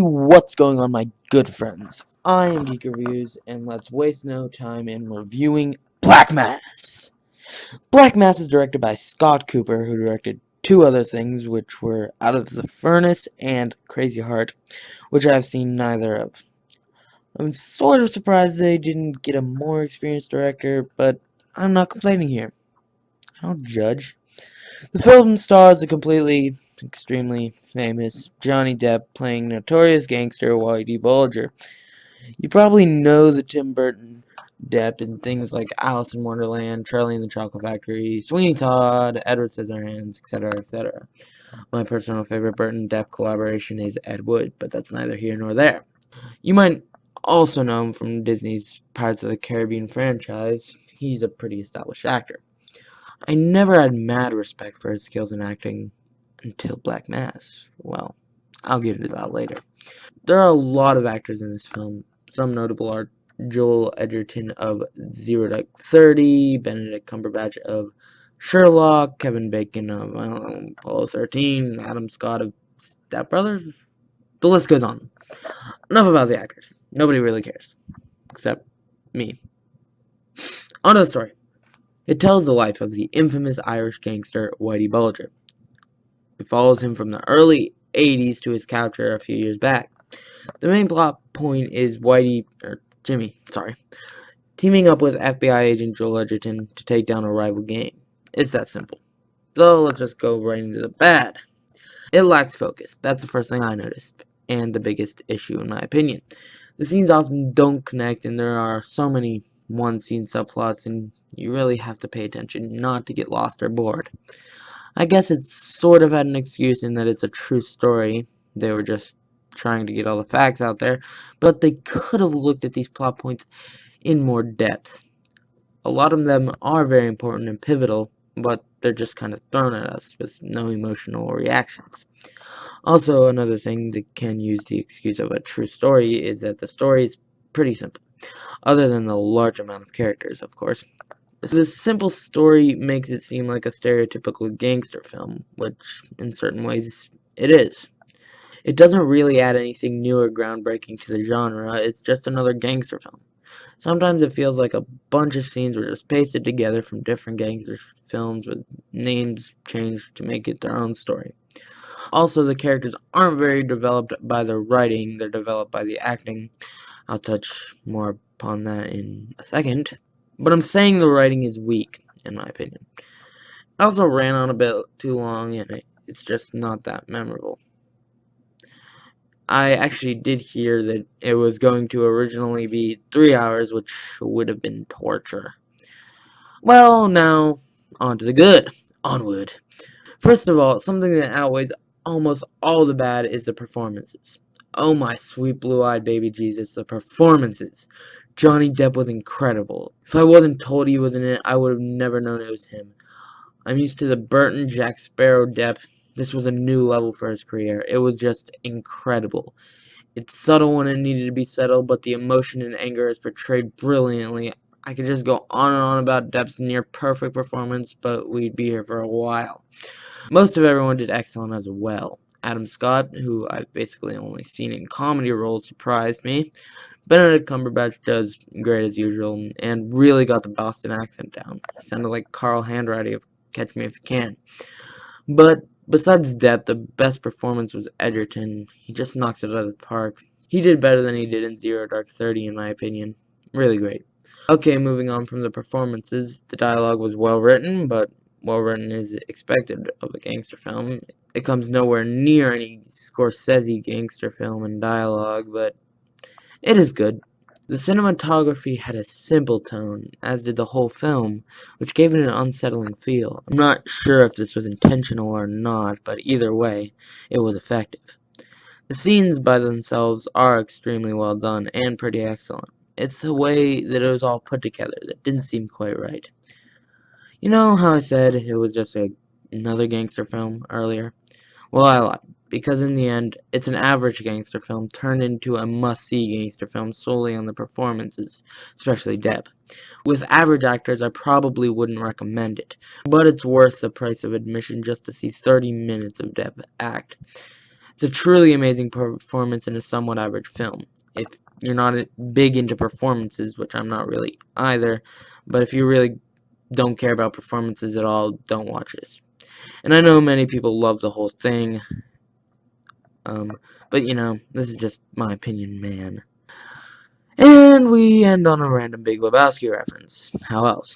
What's going on, my good friends? I am Geek Reviews, and let's waste no time in reviewing Black Mass. Black Mass is directed by Scott Cooper, who directed two other things, which were Out of the Furnace and Crazy Heart, which I have seen neither of. I'm sort of surprised they didn't get a more experienced director, but I'm not complaining here. I don't judge. The film stars a extremely famous Johnny Depp playing notorious gangster Whitey Bulger. You probably know the Tim Burton Depp in things like Alice in Wonderland, Charlie and the Chocolate Factory, Sweeney Todd, Edward Scissorhands, etc., etc. My personal favorite Burton Depp collaboration is Ed Wood, but that's neither here nor there. You might also know him from Disney's Pirates of the Caribbean franchise. He's a pretty established actor. I never had mad respect for his skills in acting until Black Mass. Well, I'll get into that later. There are a lot of actors in this film. Some notable are Joel Edgerton of 0 to 30, Benedict Cumberbatch of Sherlock, Kevin Bacon of, Apollo 13, Adam Scott of Step Brothers. The list goes on. Enough about the actors. Nobody really cares. Except me. On to the story. It tells the life of the infamous Irish gangster Whitey Bulger. It follows him from the early 80s to his capture a few years back. The main plot point is Jimmy, teaming up with FBI agent Joel Edgerton to take down a rival gang. It's that simple. So let's just go right into the bad. It lacks focus. That's the first thing I noticed, and the biggest issue in my opinion. The scenes often don't connect, and there are so many one-scene subplots, and you really have to pay attention not to get lost or bored. I guess it's sort of had an excuse in that it's a true story. They were just trying to get all the facts out there, but they could have looked at these plot points in more depth. A lot of them are very important and pivotal, but they're just kind of thrown at us with no emotional reactions. Also, another thing that can use the excuse of a true story is that the story is pretty simple, other than the large amount of characters, of course. This simple story makes it seem like a stereotypical gangster film, which in certain ways it is. It doesn't really add anything new or groundbreaking to the genre, it's just another gangster film. Sometimes it feels like a bunch of scenes were just pasted together from different gangster films with names changed to make it their own story. Also, the characters aren't very developed by the writing, they're developed by the acting. I'll touch more upon that in a second. But I'm saying the writing is weak, in my opinion. It also ran on a bit too long, and it's just not that memorable. I actually did hear that it was going to originally be 3 hours, which would have been torture. Well, now, on to the good. Onward. First of all, something that outweighs almost all the bad is the performances. Oh my sweet blue-eyed baby Jesus, the performances. Johnny Depp was incredible. If I wasn't told he was in it, I would have never known it was him. I'm used to the Burton Jack Sparrow Depp. This was a new level for his career. It was just incredible. It's subtle when it needed to be subtle, but the emotion and anger is portrayed brilliantly. I could just go on and on about Depp's near-perfect performance, but we'd be here for a while. Most of everyone did excellent as well. Adam Scott, who I've basically only seen in comedy roles, surprised me. Benedict Cumberbatch does great as usual, and really got the Boston accent down. He sounded like Carl Handwriting of Catch Me If You Can. But besides Depp, the best performance was Edgerton. He just knocks it out of the park. He did better than he did in 0 Dark 30, in my opinion. Really great. Okay, moving on from the performances, the dialogue was well written, but well written is expected of a gangster film. It comes nowhere near any Scorsese gangster film in dialogue, but it is good. The cinematography had a simple tone, as did the whole film, which gave it an unsettling feel. I'm not sure if this was intentional or not, but either way, it was effective. The scenes by themselves are extremely well done and pretty excellent. It's the way that it was all put together that didn't seem quite right. You know how I said it was just another gangster film earlier? Well, I lied, because in the end, it's an average gangster film turned into a must-see gangster film solely on the performances, especially Depp. With average actors, I probably wouldn't recommend it, but it's worth the price of admission just to see 30 minutes of Depp act. It's a truly amazing performance in a somewhat average film. If you're not big into performances, which I'm not really either, but if you really don't care about performances at all, don't watch this. And I know many people love the whole thing, but you know, this is just my opinion, man. And we end on a random Big Lebowski reference. How else?